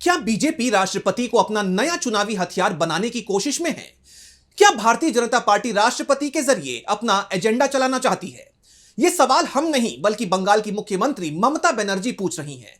क्या बीजेपी राष्ट्रपति को अपना नया चुनावी हथियार बनाने की कोशिश में है? क्या भारतीय जनता पार्टी राष्ट्रपति के जरिए अपना एजेंडा चलाना चाहती है? यह सवाल हम नहीं बल्कि बंगाल की मुख्यमंत्री ममता बनर्जी पूछ रही हैं।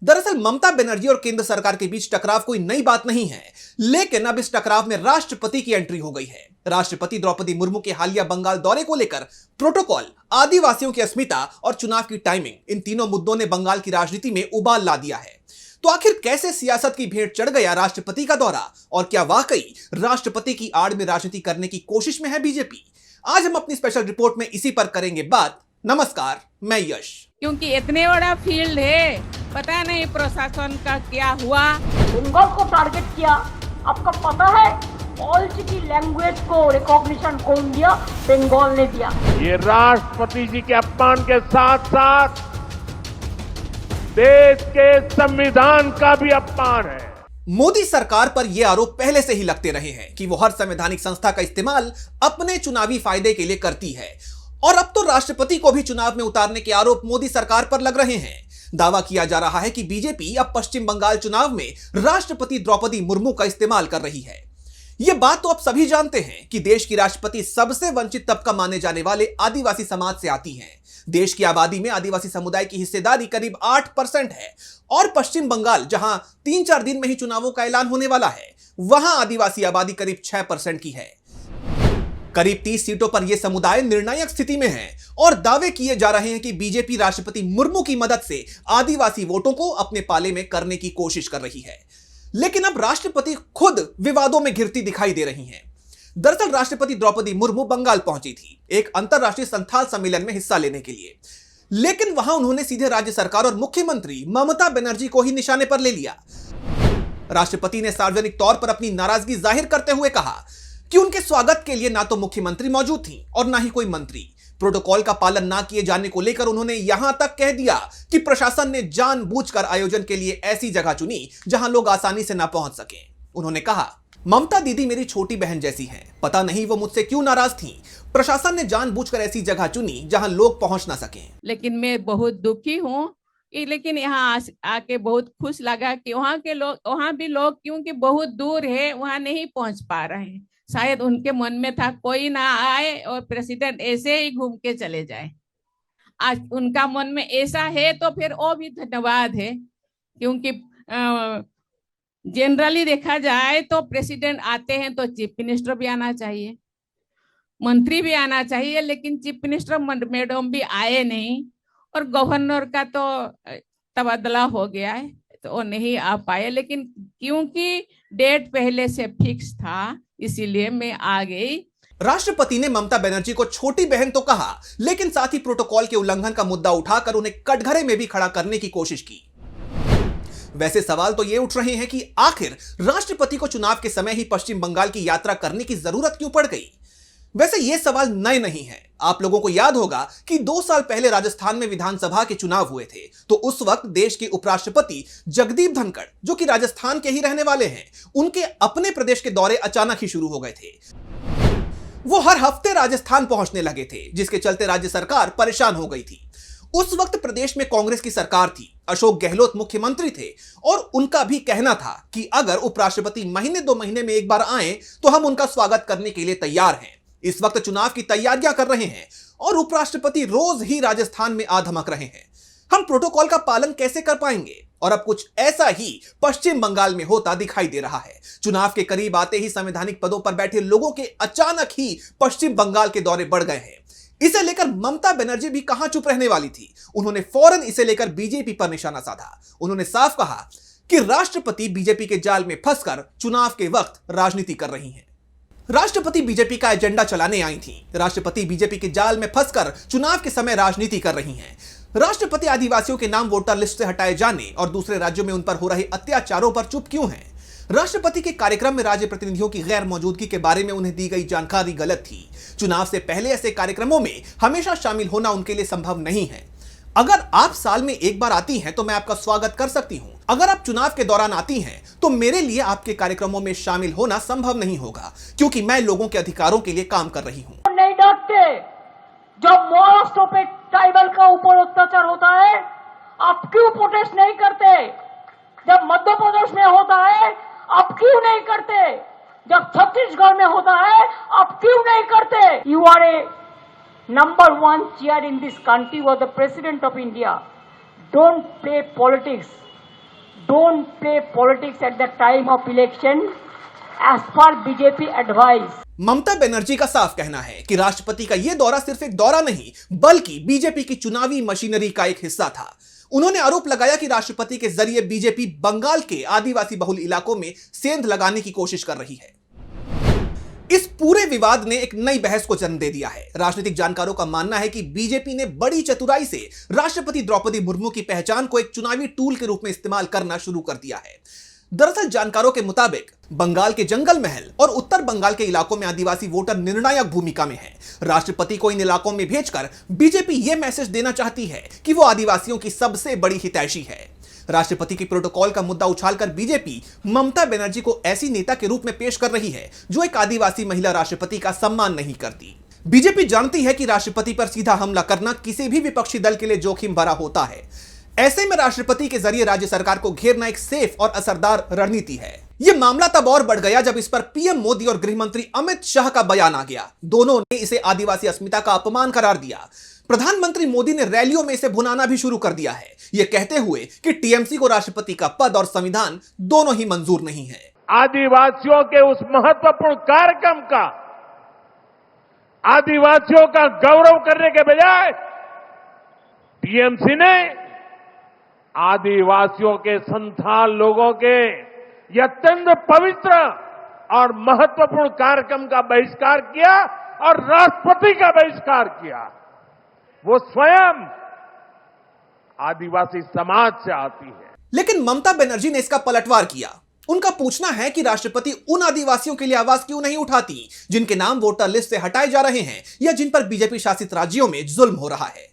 दरअसल ममता बनर्जी और केंद्र सरकार के बीच टकराव कोई नई बात नहीं है, लेकिन अब इस टकराव में राष्ट्रपति की एंट्री हो गई है। राष्ट्रपति द्रौपदी मुर्मू के हालिया बंगाल दौरे को लेकर प्रोटोकॉल, आदिवासियों की अस्मिता और चुनाव की टाइमिंग, इन तीनों मुद्दों ने बंगाल की राजनीति में उबाल ला दिया है। तो आखिर कैसे सियासत की भेंट चढ़ गया राष्ट्रपति का दौरा, और क्या वाकई राष्ट्रपति की आड़ में राजनीति करने की कोशिश में है बीजेपी? आज हम अपनी स्पेशल रिपोर्ट में इसी पर करेंगे बात। नमस्कार, मैं यश। क्योंकि इतने बड़ा फील्ड है, पता नहीं प्रशासन का क्या हुआ। बंगाल को टारगेट किया। आपको पता है पॉलिसी की लैंग्वेज को रिकॉग्निशन कौन दिया? बंगाल ने दिया। ये राष्ट्रपति जी के अपमान के साथ साथ देश के संविधान का भी अपमान है। मोदी सरकार पर यह आरोप पहले से ही लगते रहे हैं कि वो हर संवैधानिक संस्था का इस्तेमाल अपने चुनावी फायदे के लिए करती है, और अब तो राष्ट्रपति को भी चुनाव में उतारने के आरोप मोदी सरकार पर लग रहे हैं। दावा किया जा रहा है कि बीजेपी अब पश्चिम बंगाल चुनाव में राष्ट्रपति द्रौपदी मुर्मू का इस्तेमाल कर रही है। यह बात तो अब सभी जानते हैं कि देश की राष्ट्रपति सबसे वंचित तबका माने जाने वाले आदिवासी समाज से आती हैं। देश की आबादी में आदिवासी समुदाय की हिस्सेदारी करीब 8% है, और पश्चिम बंगाल जहां 3-4 दिन में ही चुनावों का ऐलान होने वाला है, वहां आदिवासी आबादी करीब 6% की है। करीब 30 सीटों पर यह समुदाय निर्णायक स्थिति में है, और दावे किए जा रहे हैं कि बीजेपी राष्ट्रपति मुर्मू की मदद से आदिवासी वोटों को अपने पाले में करने की कोशिश कर रही है। लेकिन अब राष्ट्रपति खुद विवादों में घिरती दिखाई दे रही हैं। दरअसल राष्ट्रपति द्रौपदी मुर्मू बंगाल पहुंची थी एक अंतरराष्ट्रीय संथाल सम्मेलन में हिस्सा लेने के लिए, लेकिन वहां उन्होंने सीधे राज्य सरकार और मुख्यमंत्री ममता बनर्जी को ही निशाने पर ले लिया। राष्ट्रपति ने सार्वजनिक तौर पर अपनी नाराजगी जाहिर करते हुए कहा कि उनके स्वागत के लिए ना तो मुख्यमंत्री मौजूद थी और ना ही कोई मंत्री। प्रोटोकॉल का पालन ना किए जाने को लेकर उन्होंने यहां तक कह दिया कि प्रशासन ने जानबूझकर आयोजन के लिए ऐसी जगह चुनी जहां लोग आसानी से ना पहुंच सके। उन्होंने कहा, ममता दीदी मेरी छोटी बहन जैसी हैं, पता नहीं वो मुझसे क्यों नाराज थीं। प्रशासन ने जानबूझकर ऐसी जगह चुनी जहां लोग पहुंच ना सकें। लेकिन मैं बहुत दुखी हूँ, लेकिन यहाँ आके बहुत खुश लगा कि वहाँ के लोग, वहाँ भी लोग क्योंकि बहुत दूर है, वहाँ नहीं पहुँच पा रहे हैं। शायद उनके मन में था कोई ना आए और प्रेसिडेंट ऐसे ही घूम के चले जाए। आज उनका मन में ऐसा है तो फिर वो भी धन्यवाद है, क्योंकि जनरली देखा जाए तो प्रेसिडेंट आते हैं तो चीफ मिनिस्टर भी आना चाहिए, मंत्री भी आना चाहिए, लेकिन चीफ मिनिस्टर मैडम भी आए नहीं, और गवर्नर का तो तबादला हो गया है तो वो नहीं आ पाए। लेकिन क्योंकि डेट पहले से फिक्स था, इसीलिए मैं आ गई। राष्ट्रपति ने ममता बनर्जी को छोटी बहन तो कहा, लेकिन साथ ही प्रोटोकॉल के उल्लंघन का मुद्दा उठाकर उन्हें कटघरे में भी खड़ा करने की कोशिश की। वैसे सवाल तो ये उठ रहे हैं कि आखिर राष्ट्रपति को चुनाव के समय ही पश्चिम बंगाल की यात्रा करने की जरूरत क्यों पड़ गई? वैसे ये सवाल नए नहीं है। आप लोगों को याद होगा कि 2 साल पहले राजस्थान में विधानसभा के चुनाव हुए थे, तो उस वक्त देश के उपराष्ट्रपति जगदीप धनखड़, जो कि राजस्थान के ही रहने वाले हैं, उनके अपने प्रदेश के दौरे अचानक ही शुरू हो गए थे। वो हर हफ्ते राजस्थान पहुंचने लगे थे, जिसके चलते राज्य सरकार परेशान हो गई थी। उस वक्त प्रदेश में कांग्रेस की सरकार थी, अशोक गहलोत मुख्यमंत्री थे, और उनका भी कहना था कि अगर उपराष्ट्रपति महीने 2 महीने में एक बार आए तो हम उनका स्वागत करने के लिए तैयार हैं। इस वक्त चुनाव की तैयारियां कर रहे हैं और उपराष्ट्रपति रोज ही राजस्थान में आ धमक रहे हैं। हम प्रोटोकॉल का पालन कैसे कर पाएंगे? और अब कुछ ऐसा ही पश्चिम बंगाल में होता दिखाई दे रहा है। चुनाव के करीब आते ही संवैधानिक पदों पर बैठे लोगों के अचानक ही पश्चिम बंगाल के दौरे बढ़ गए हैं। इसे लेकर ममता बनर्जी भी कहां चुप रहने वाली थी। उन्होंने फौरन इसे लेकर बीजेपी पर निशाना साधा। उन्होंने साफ कहा कि राष्ट्रपति बीजेपी के जाल में फंसकर चुनाव के वक्त राजनीति कर रही हैं। राष्ट्रपति बीजेपी का एजेंडा चलाने आई थी। राष्ट्रपति बीजेपी के जाल में फंसकर चुनाव के समय राजनीति कर रही हैं। राष्ट्रपति आदिवासियों के नाम वोटर लिस्ट से हटाए जाने और दूसरे राज्यों में उन पर हो रहे अत्याचारों पर चुप क्यों हैं? राष्ट्रपति के कार्यक्रम में राज्य प्रतिनिधियों की गैर मौजूदगी के बारे में उन्हें दी गई जानकारी गलत थी। चुनाव से पहले ऐसे कार्यक्रमों में हमेशा शामिल होना उनके लिए संभव नहीं है। अगर आप साल में एक बार आती हैं तो मैं आपका स्वागत कर सकती हूं। अगर आप चुनाव के दौरान आती हैं तो मेरे लिए आपके कार्यक्रमों में शामिल होना संभव नहीं होगा, क्योंकि मैं लोगों के अधिकारों के लिए काम कर रही हूं। नहीं डरते। जब महाराष्ट्र पे ट्राइबल का ऊपर अत्याचार होता है, आप क्यों प्रोटेस्ट नहीं करते? जब मध्य प्रदेश में होता है अब क्यों नहीं करते, जब छत्तीसगढ़ में होता है अब क्यों नहीं करते? You are a number 1 chair in this country, was the president of India. Don't play politics. Don't play politics at the time of election as per BJP advice. Mamata Banerjee का साफ कहना है कि राष्ट्रपति का यह दौरा सिर्फ एक दौरा नहीं बल्कि बीजेपी की चुनावी मशीनरी का एक हिस्सा था। उन्होंने आरोप लगाया कि राष्ट्रपति के जरिए बीजेपी बंगाल के आदिवासी बहुल इलाकों में सेंध लगाने की कोशिश कर रही है। इस पूरे विवाद ने एक नई बहस को जन्म दे दिया है। राजनीतिक जानकारों का मानना है कि बीजेपी ने बड़ी चतुराई से राष्ट्रपति द्रौपदी मुर्मू की पहचान को एक चुनावी टूल के रूप में इस्तेमाल करना शुरू कर दिया है। दरअसल जानकारों के मुताबिक बंगाल के जंगल महल और उत्तर बंगाल के इलाकों में आदिवासी वोटर निर्णायक भूमिका में हैं। राष्ट्रपति को इन इलाकों में भेजकर बीजेपी यह मैसेज देना चाहती है कि वो आदिवासियों की सबसे बड़ी हितैषी है। राष्ट्रपति की प्रोटोकॉल का मुद्दा उछालकर बीजेपी ममता बनर्जी को ऐसी नेता के रूप में पेश कर रही है जो एक आदिवासी महिला राष्ट्रपति का सम्मान नहीं करती। बीजेपी जानती है कि राष्ट्रपति पर सीधा हमला करना किसी भी विपक्षी दल के लिए जोखिम भरा होता है। ऐसे में राष्ट्रपति के जरिए राज्य सरकार को घेरना एक सेफ और असरदार रणनीति है। यह मामला तब और बढ़ गया जब इस पर पीएम मोदी और गृह मंत्री अमित शाह का बयान आ गया। दोनों ने इसे आदिवासी अस्मिता का अपमान करार दिया। प्रधानमंत्री मोदी ने रैलियों में इसे भुनाना भी शुरू कर दिया है, यह कहते हुए कि टीएमसी को राष्ट्रपति का पद और संविधान दोनों ही मंजूर नहीं है। आदिवासियों के उस महत्वपूर्ण कार्यक्रम का आदिवासियों का गौरव करने के बजाय टीएमसी ने आदिवासियों के संथाल लोगों के यह अत्यंत पवित्र और महत्वपूर्ण कार्यक्रम का बहिष्कार किया और राष्ट्रपति का बहिष्कार किया। वो स्वयं आदिवासी समाज से आती है। लेकिन ममता बनर्जी ने इसका पलटवार किया। उनका पूछना है कि राष्ट्रपति उन आदिवासियों के लिए आवाज क्यों नहीं उठाती जिनके नाम वोटर लिस्ट से हटाए जा रहे हैं या जिन पर बीजेपी शासित राज्यों में जुल्म हो रहा है।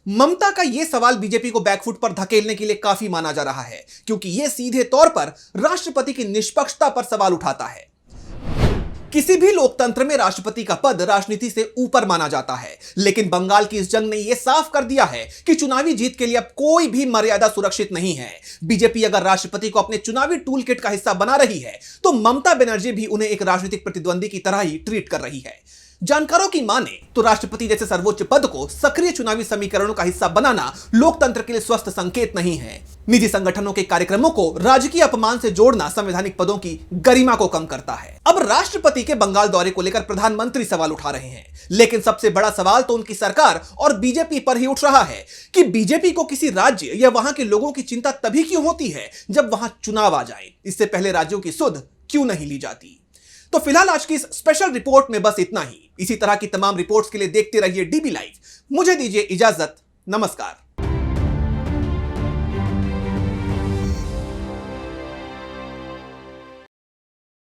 ममता का यह सवाल बीजेपी को बैकफुट पर धकेलने के लिए काफी माना जा रहा है, क्योंकि यह सीधे तौर पर राष्ट्रपति की निष्पक्षता पर सवाल उठाता है। किसी भी लोकतंत्र में राष्ट्रपति का पद राजनीति से ऊपर माना जाता है, लेकिन बंगाल की इस जंग ने यह साफ कर दिया है कि चुनावी जीत के लिए अब कोई भी मर्यादा सुरक्षित नहीं है। बीजेपी अगर राष्ट्रपति को अपने चुनावी टूल किट का हिस्सा बना रही है तो ममता बनर्जी भी उन्हें एक राजनीतिक प्रतिद्वंदी की तरह ही ट्रीट कर रही है। जानकारों की माने तो राष्ट्रपति जैसे सर्वोच्च पद को सक्रिय चुनावी समीकरणों का हिस्सा बनाना लोकतंत्र के लिए स्वस्थ संकेत नहीं है। निजी संगठनों के कार्यक्रमों को राजकीय अपमान से जोड़ना संवैधानिक पदों की गरिमा को कम करता है। अब राष्ट्रपति के बंगाल दौरे को लेकर प्रधानमंत्री सवाल उठा रहे हैं, लेकिन सबसे बड़ा सवाल तो उनकी सरकार और बीजेपी पर ही उठ रहा है कि बीजेपी को किसी राज्य या वहां के लोगों की चिंता तभी क्यों होती है जब वहां चुनाव आ जाए। इससे पहले राज्यों की सुध क्यों नहीं ली जाती। तो फिलहाल आज की इस स्पेशल रिपोर्ट में बस इतना ही। इसी तरह की तमाम रिपोर्ट्स के लिए देखते रहिए डीबी लाइव। मुझे दीजिए इजाजत, नमस्कार।